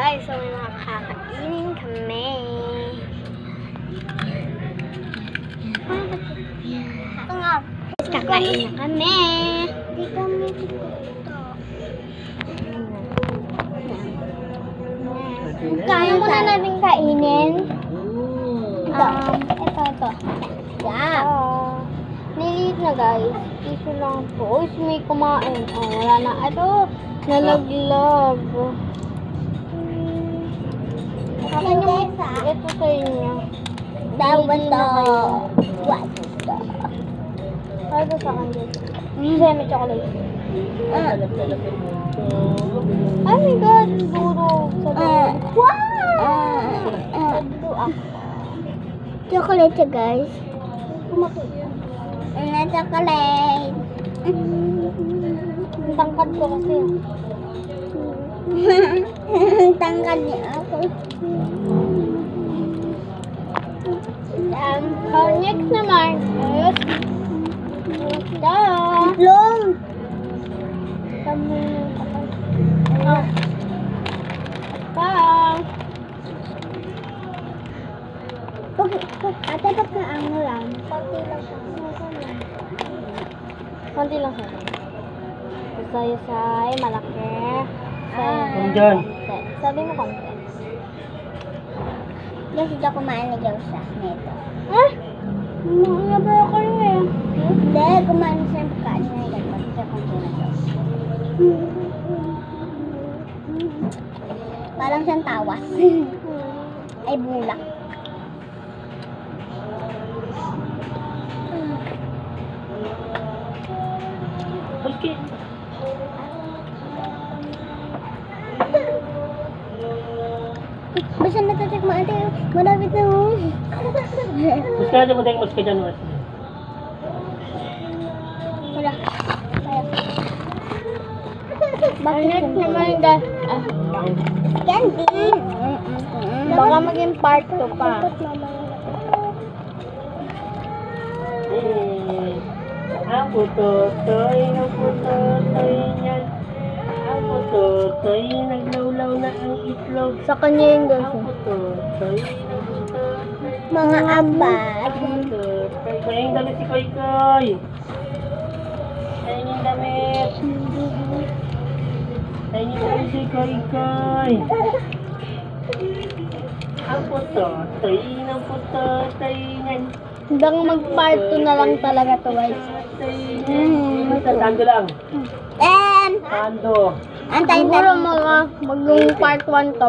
guys, so may mga kakainin kami. Ito nga. Kakain na kami. Hindi kami tukuto. Kaya mo na natin kainin. Ito. Yeah. Niliit na guys. Piso lang po. Uy, may kumain. Oh, wala na. Ito, nalaglag. Akin yung ito sa inyo. Dapat to. What to? Ano ito sa akin dito? Kasi may chocolate. Oh my god, durog sa durog. Wow! Ito ako. Chocolate siya guys. Kumatuloy. Na chocolate. Ang tangkad ko kasi. Tangkad niya ako. Next naman. Ayos. Long. Kami. Ate, ba't naango lang? Konti lang siya. Yusay, malaki. Diyan. Sabi mo konti. Kasi siya kumain na daw siya nito. Ah? Mga ba ako rin eh? Hindi, kumain siya ng pagkain na ito. Kasi siya konti na daw. Parang siyang tawas. Ay bulak. Okay. Basta natatik mo ate. Malapit na mo. Mas ka natin mo tayo mas ka dyan. Wala. Bakit naman guys? Yan din. Baka maging part 2 pa. Ang putotoy niyan. Ang putotoy, naglawlaw na ang itlog. Sa kanya yung guys. Ang putotoy, Mga ambat. Kaya yung damit si Koy-Koy. Kaya yung damit. Kaya yung damit si Koy-Koy. Ang putotoy niyan. Hanggang mag-part 2 na lang talaga to guys. Tando lang. And Tando. antayin Siguro mga mag-part 1 to.